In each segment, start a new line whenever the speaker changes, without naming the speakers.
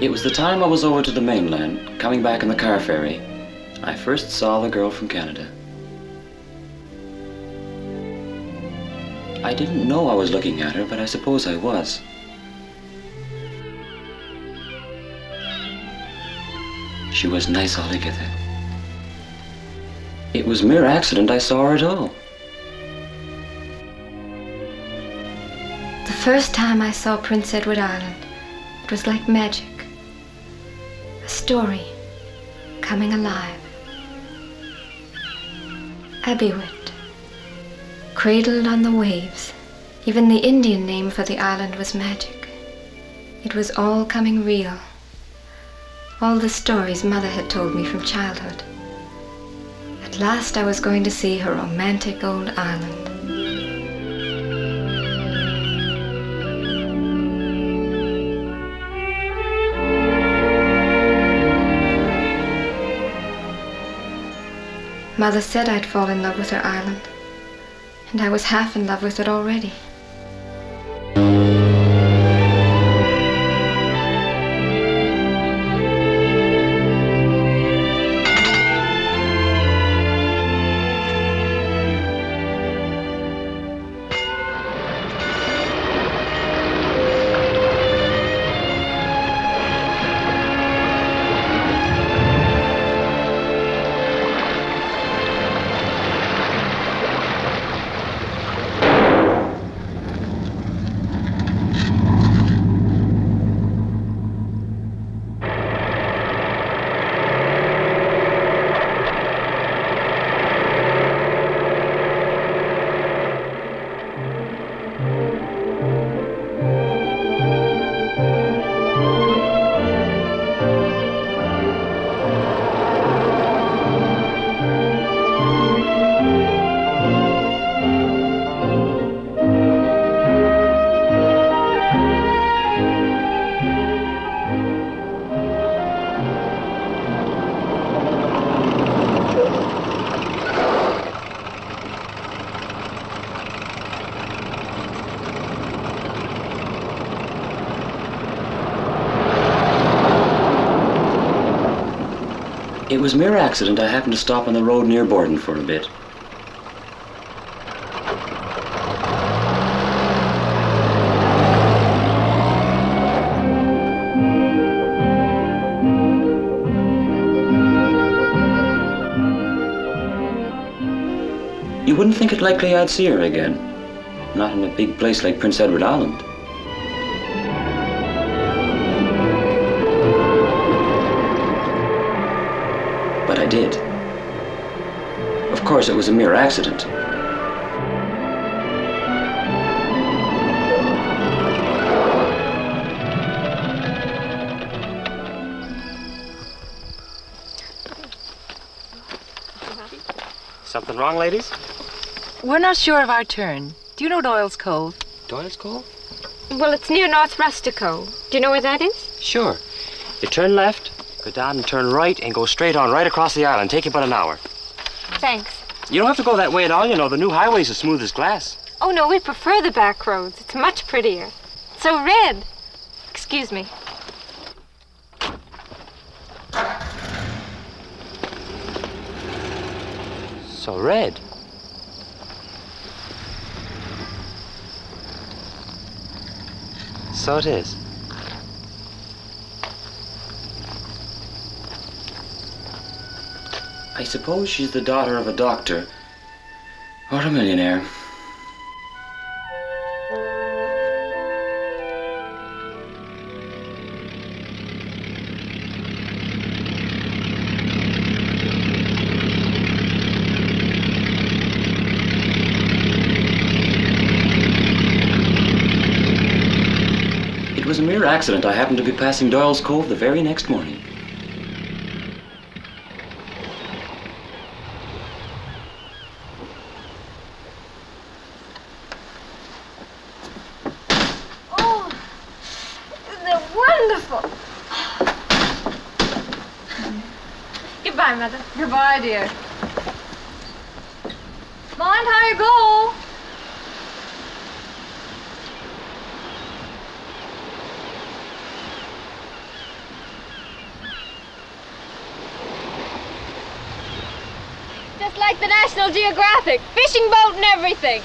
It was the time I was over to the mainland, coming back in the car ferry. I first saw the girl from Canada. I didn't know I was looking at her, but I suppose I was. She was nice altogether. It was mere accident I saw her at all.
The first time I saw Prince Edward Island, it was like magic. A story coming alive. Abbeywood, cradled on the waves. Even the Indian name for the island was magic. It was all coming real. All the stories Mother had told me from childhood. At last I was going to see her romantic old island. Mother said I'd fall in love with her island, and I was half in love with it already.
It was mere accident I happened to stop on the road near Borden for a bit. You wouldn't think it likely I'd see her again. Not in a big place like Prince Edward Island. But I did. Of course, it was a mere accident.
Something wrong, ladies?
We're not sure of our turn. Do you know Doyle's Cove?
Doyle's Cove?
Well, it's near North Rustico. Do you know where that is?
Sure. You turn left, go down and turn right, and go straight on right across the island. Take you about an hour.
Thanks.
You don't have to go that way at all, you know. The new highway's as smooth as glass.
Oh, no, we prefer the back roads. It's much prettier. It's so red. Excuse me.
So red. So it is.
I suppose she's the daughter of a doctor or a millionaire. It was a mere accident I happened to be passing Doyle's Cove the very next morning.
Goodbye, Mother.
Goodbye, dear. Mind how you go.
like the National Geographic, fishing boat and everything.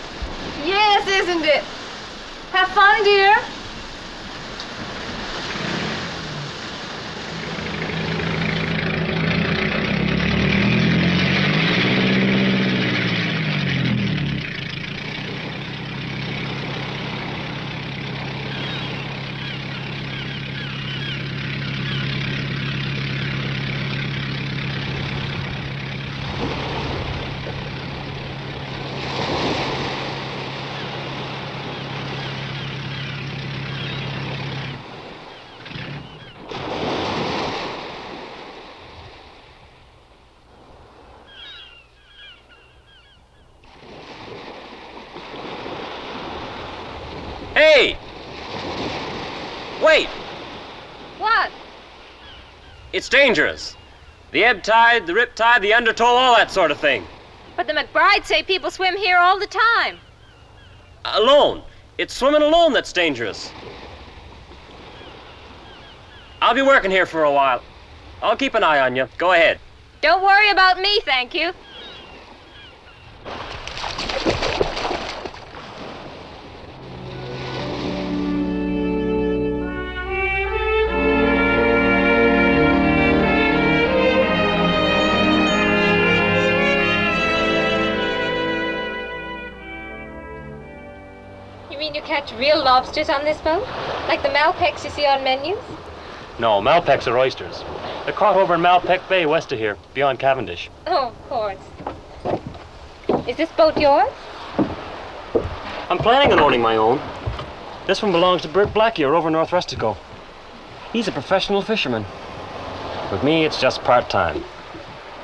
Yes, isn't it? Have fun, dear.
Hey! Wait!
What?
It's dangerous. The ebb tide, the rip tide, the undertow, all that sort of thing.
But the McBrides say people swim here all the time.
Alone. It's swimming alone that's dangerous. I'll be working here for a while. I'll keep an eye on you. Go ahead.
Don't worry about me, thank you. You mean you catch real lobsters on this boat? Like the Malpecs you see on menus?
No, Malpecs are oysters. They're caught over in Malpec Bay, west of here, beyond Cavendish.
Oh, of course. Is this boat yours?
I'm planning on owning my own. This one belongs to Bert Blackier over North Rustico. He's a professional fisherman. With me, it's just part-time.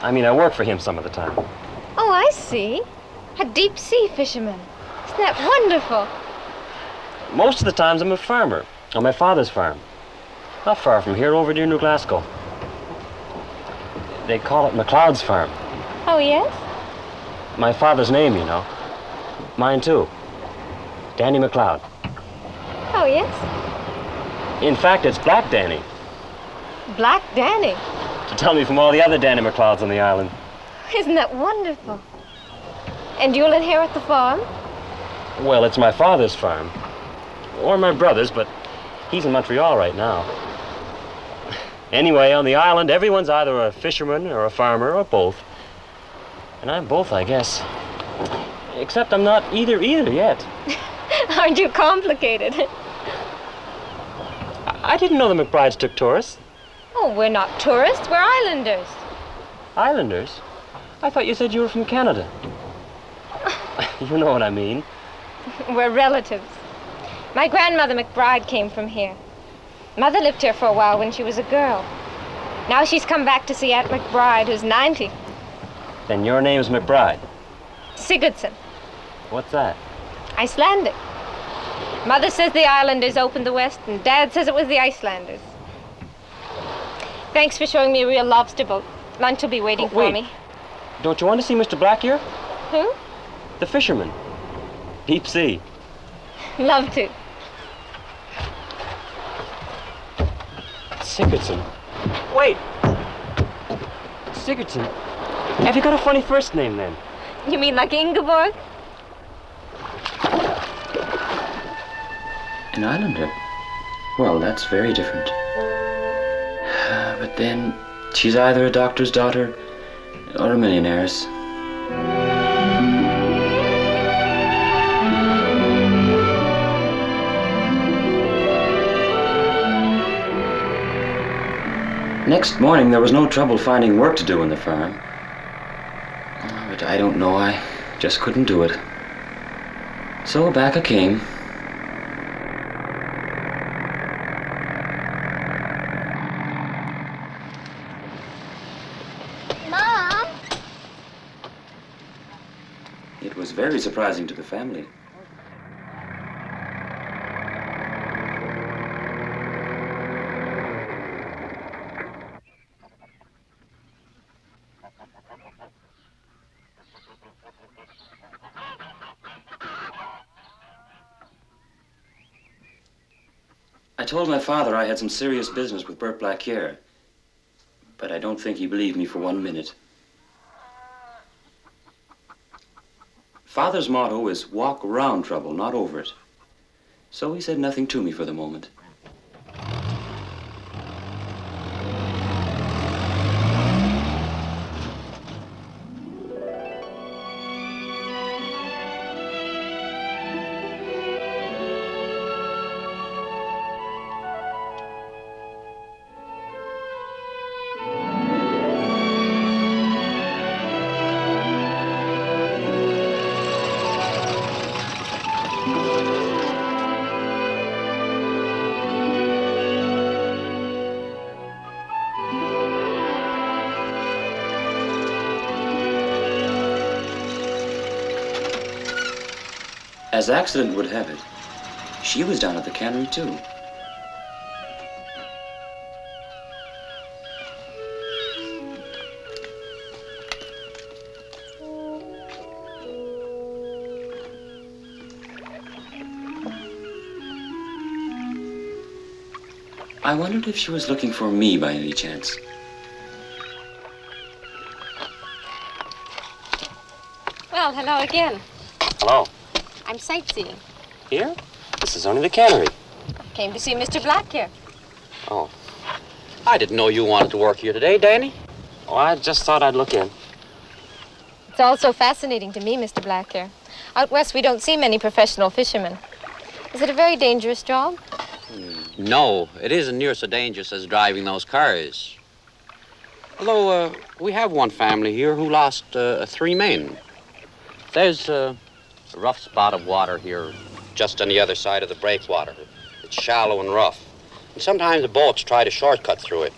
I mean, I work for him some of the time.
Oh, I see. A deep sea fisherman. Isn't that wonderful?
Most of the times I'm a farmer, on my father's farm. Not far from here, over near New Glasgow. They call it McLeod's farm.
Oh, yes?
My father's name, you know. Mine too. Danny McLeod.
Oh, yes?
In fact, it's Black Danny,
Black Danny.
to tell me from all the other Danny McLeods on the island.
Isn't that wonderful? And you'll inherit the farm?
Well, it's my father's farm. Or my brother's, but he's in Montreal right now. Anyway, on the island, everyone's either a fisherman or a farmer or both. And I'm both, I guess. Except I'm not either yet.
Aren't you complicated?
I didn't know the McBrides took tourists.
Oh, we're not tourists, we're islanders.
Islanders? I thought you said you were from Canada. You know what I mean.
We're relatives. My grandmother McBride came from here. Mother lived here for a while when she was a girl. Now she's come back to see Aunt McBride, who's 90.
Then your name's McBride.
Sigurdsson.
What's that?
Icelandic. Mother says the islanders opened the West, and Dad says it was the Icelanders. Thanks for showing me a real lobster boat. Lunch will be waiting for me.
Don't you want to see Mr. Blackier?
Who?
The fisherman. Deep sea.
Love to.
Sigurdsson. Wait! Sigurdsson. Have you got a funny first name then?
You mean like Ingeborg?
An islander? Well, that's very different. But then, she's either a doctor's daughter or a millionaire's. Next morning, there was no trouble finding work to do in the farm. But I don't know, I just couldn't do it. So back I came.
Mom!
It was very surprising to the family. I told my father I had some serious business with Bert Blackier, but I don't think he believed me for 1 minute. Father's motto is walk around trouble, not over it. So he said nothing to me for the moment. As accident would have it, she was down at the cannery too. I wondered if she was looking for me by any chance.
Well, hello again.
Hello.
I'm sightseeing.
Here? This is only the cannery.
Came to see Mr. Black here.
Oh.
I didn't know you wanted to work here today, Danny.
Oh, I just thought I'd look in.
It's all so fascinating to me, Mr. Black here. Out west, we don't see many professional fishermen. Is it a very dangerous job?
No, it isn't near so dangerous as driving those cars. Although, we have one family here who lost 3 men. There's a rough spot of water here just on the other side of the breakwater. It's shallow and rough, and sometimes the boats try to shortcut through it.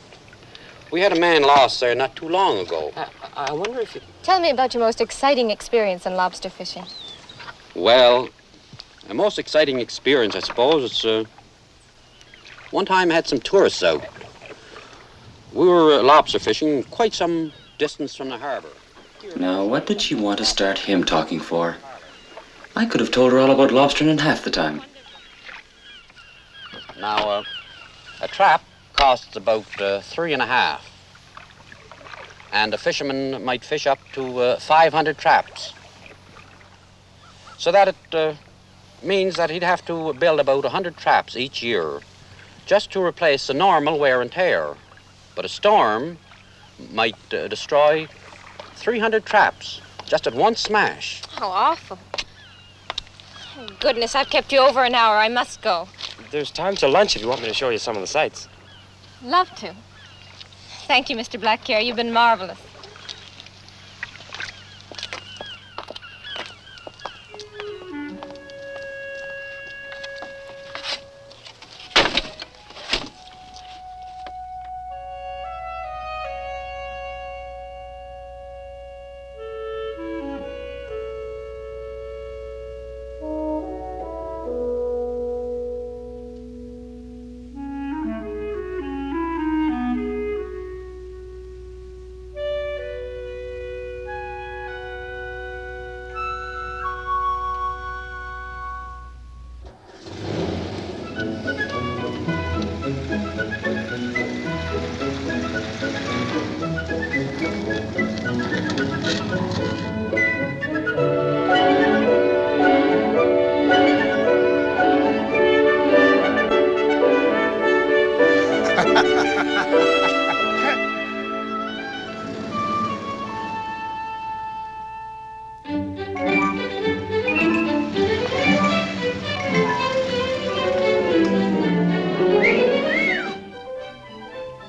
We had a man lost there not too long ago.
I wonder if you...
Tell me about your most exciting experience in lobster fishing.
Well, the most exciting experience, I suppose, it's one time I had some tourists out. We were lobster fishing quite some distance from the harbor.
Now, what did she want to start him talking for? I could have told her all about lobstering in half the time.
Now, a trap costs about 3.5. And a fisherman might fish up to 500 traps. So that it means that he'd have to build about 100 traps each year just to replace the normal wear and tear. But a storm might destroy 300 traps just at one smash.
How awful. Oh, goodness, I've kept you over an hour. I must go.
There's time till lunch if you want me to show you some of the sights.
Love to. Thank you, Mr. Blackcare. You've been marvelous.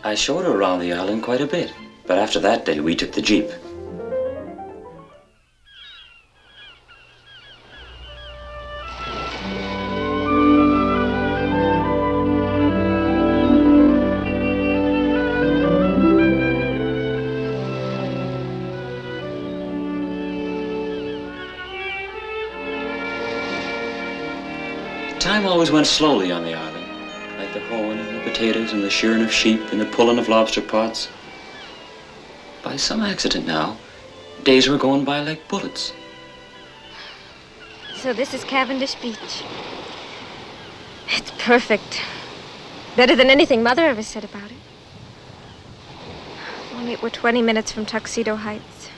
I showed her around the island quite a bit, but after that day we took the Jeep. Time always went slowly on the island, like the hoeing and the potatoes and the shearing of sheep and the pulling of lobster pots. By some accident now, days were going by like bullets.
So this is Cavendish Beach. It's perfect. Better than anything Mother ever said about it. Only we're 20 minutes from Tuxedo Heights.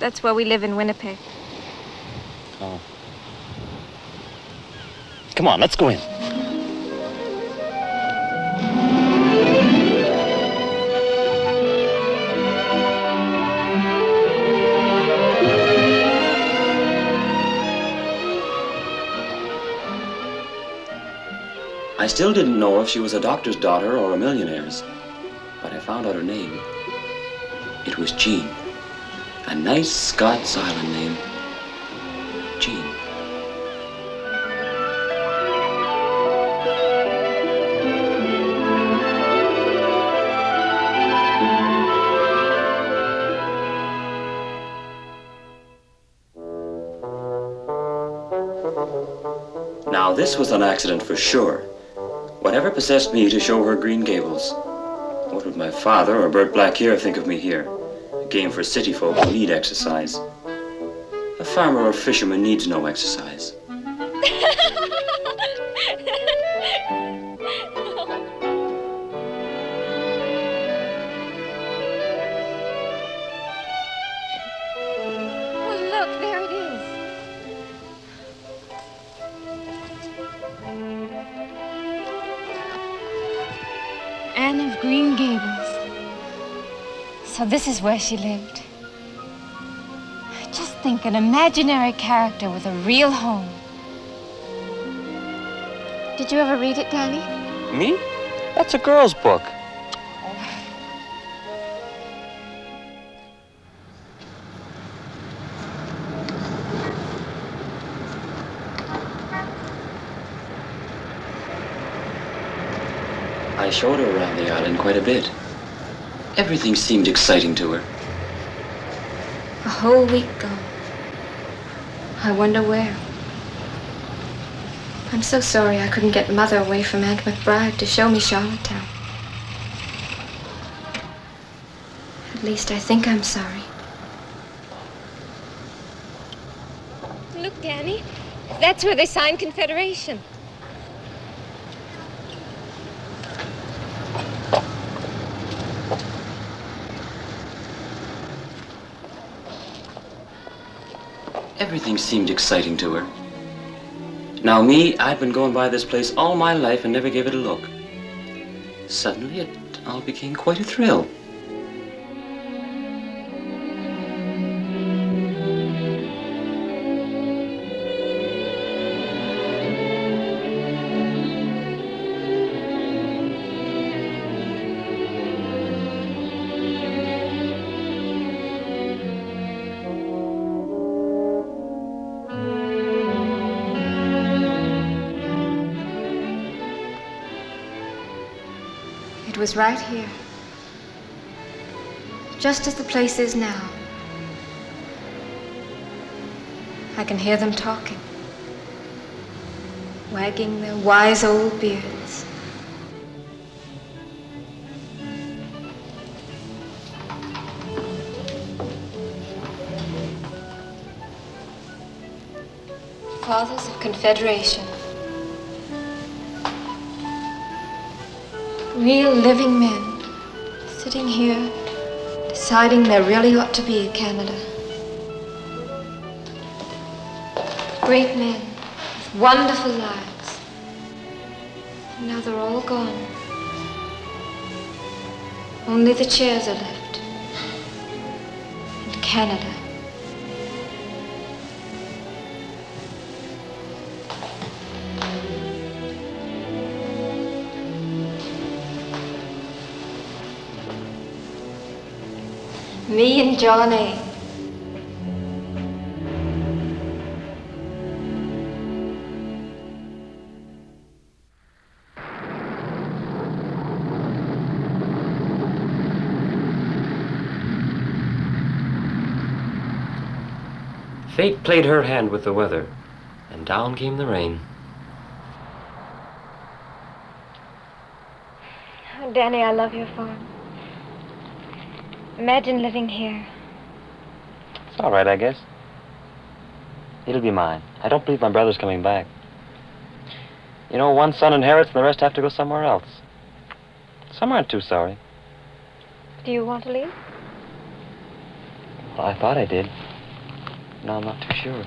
That's where we live in Winnipeg.
Oh. Come on, let's go in.
I still didn't know if she was a doctor's daughter or a millionaire's, but I found out her name. It was Jean. A nice Scots Island name. Jean. Now, this was an accident for sure. Whatever possessed me to show her Green Gables? What would my father or Bert Blackyear think of me here? A game for city folk who need exercise. A farmer or fisherman needs no exercise.
Well, look, there it is. Anne of Green Gables. So this is where she lived. Just think, an imaginary character with a real home. Did you ever read it, Danny?
Me? That's a girl's book.
I showed her around the island quite a bit. Everything seemed exciting to her.
A whole week gone. I wonder where. I'm so sorry I couldn't get Mother away from Aunt McBride to show me Charlottetown. At least I think I'm sorry.
Look, Danny. That's where they signed Confederation.
Everything seemed exciting to her. Now me, I'd been going by this place all my life and never gave it a look. Suddenly it all became quite a thrill.
It was right here. Just as the place is now. I can hear them talking. Wagging their wise old beards. Fathers of Confederation. Real living men, sitting here, deciding there really ought to be a Canada. Great men, with wonderful lives. And now they're all gone. Only the chairs are left. And Canada. Me and John A.
Fate played her hand with the weather, and down came the rain.
Oh, Danny, I love your farm. Imagine living here.
It's all right, I guess. It'll be mine. I don't believe my brother's coming back. You know, one son inherits and the rest have to go somewhere else. Some aren't too sorry.
Do you want to leave?
Well, I thought I did.
No, I'm not too sure.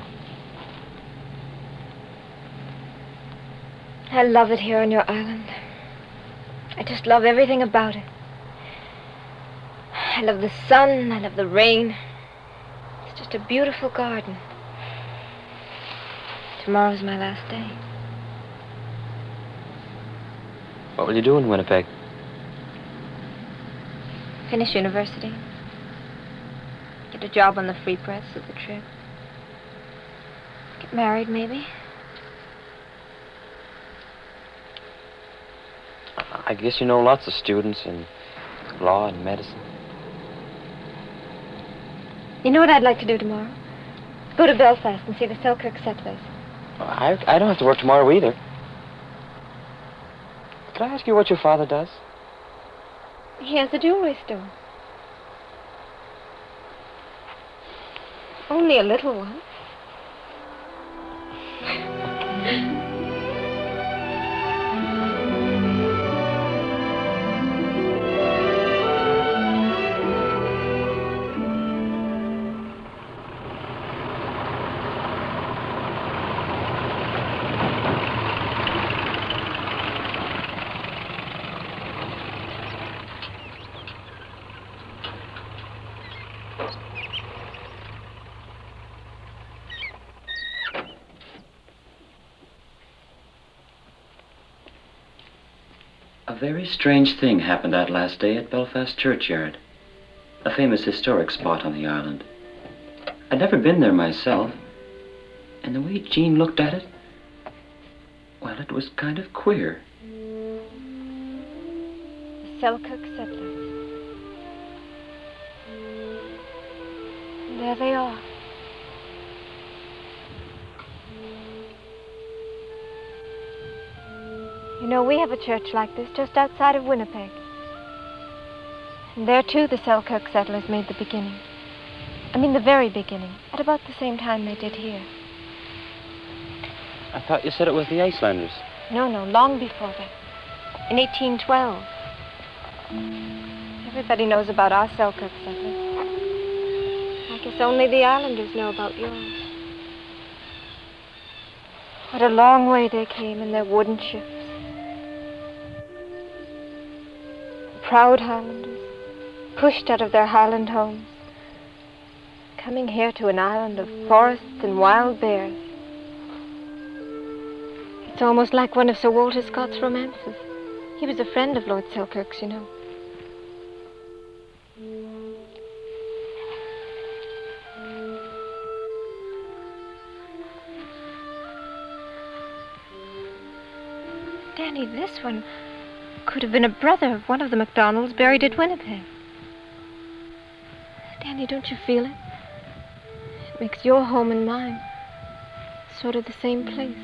I love it here on your island. I just love everything about it. I love the sun, I love the rain. It's just a beautiful garden. Tomorrow's my last day.
What will you do in Winnipeg?
Finish university. Get a job on the free press of the trip. Get married, maybe.
I guess you know lots of students in law and medicine.
You know what I'd like to do tomorrow? Go to Belfast and see the Selkirk settlers.
I don't have to work tomorrow either. Could I ask you what your father does?
He has a jewelry store. Only a little one.
A very strange thing happened that last day at Belfast churchyard, a famous historic spot on the island. I'd never been there myself, and the way Jean looked at it, well, it was kind of queer.
The Selkirk settlers. And there they are. You know, we have a church like this just outside of Winnipeg. And there, too, the Selkirk settlers made the beginning. I mean, the very beginning, at about the same time they did here.
I thought you said it was the Icelanders.
No, long before that. In 1812. Everybody knows about our Selkirk settlers. I guess only the islanders know about yours. What a long way they came in their wooden ships. Proud Highlanders, pushed out of their Highland homes, coming here to an island of forests and wild bears. It's almost like one of Sir Walter Scott's romances. He was a friend of Lord Selkirk's, you know. Danny, this one could have been a brother of one of the MacDonalds buried at Winnipeg. Danny, don't you feel it? It makes your home and mine sort of the same place.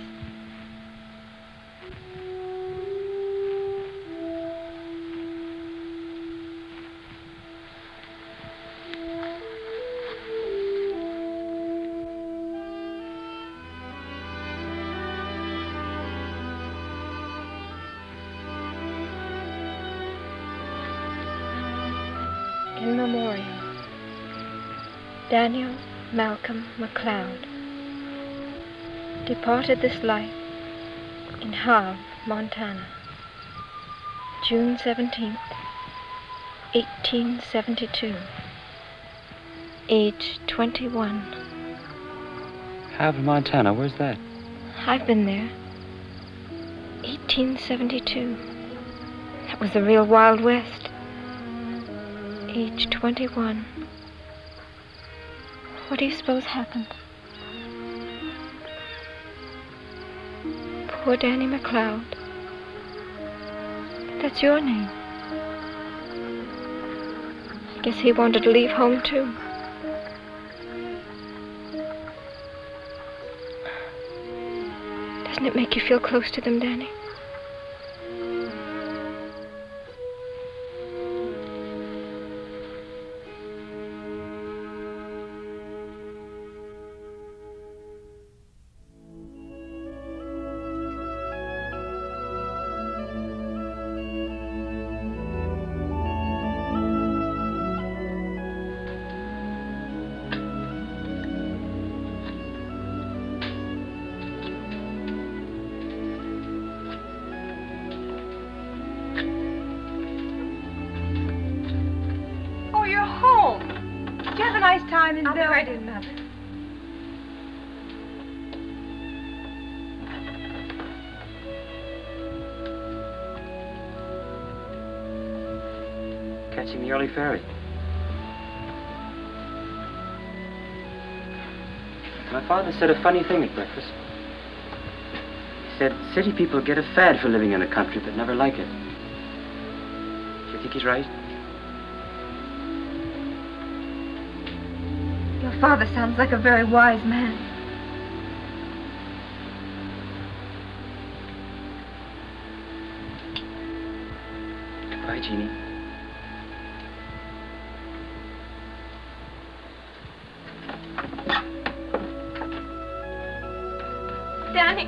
In memoriam, Daniel Malcolm MacLeod departed this life in Havre, Montana, June 17th, 1872, age 21.
Havre, Montana, where's that?
I've been there. 1872. That was the real Wild West. Age 21. What do you suppose happened? Poor Danny MacLeod. That's your name. I guess he wanted to leave home too. Doesn't it make you feel close to them, Danny? time is very...
I'll be right in, Mother.
Catching the early ferry. My father said a funny thing at breakfast. He said city people get a fad for living in the country but never like it. Do you think he's right?
Your father sounds like a very wise man.
Goodbye, Jeannie.
Danny.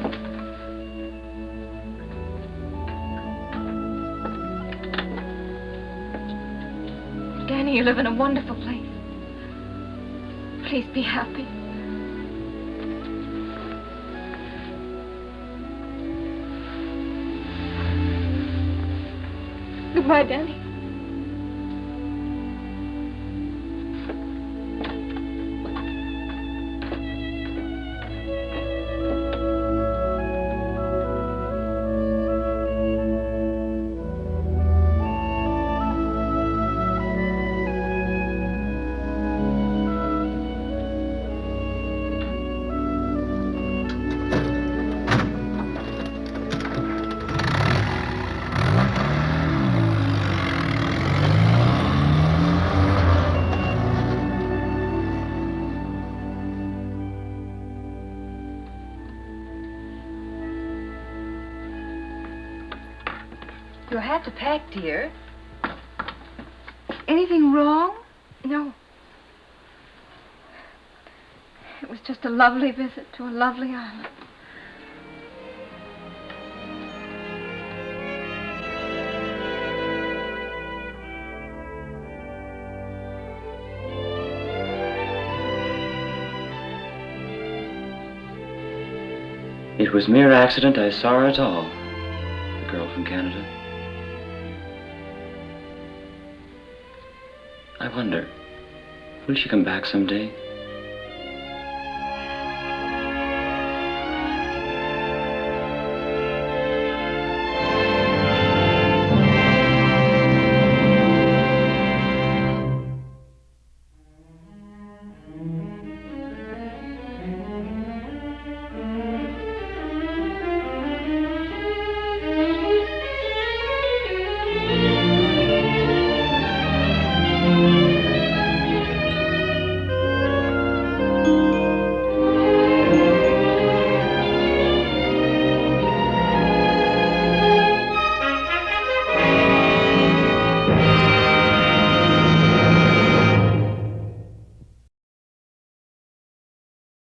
Danny, you live in a wonderful place. Please be happy. Goodbye, Danny.
You'll have to pack, dear. Anything wrong?
No. It was just a lovely visit to a lovely island.
It was mere accident I saw her at all, the girl from Canada. I wonder, will she come back someday?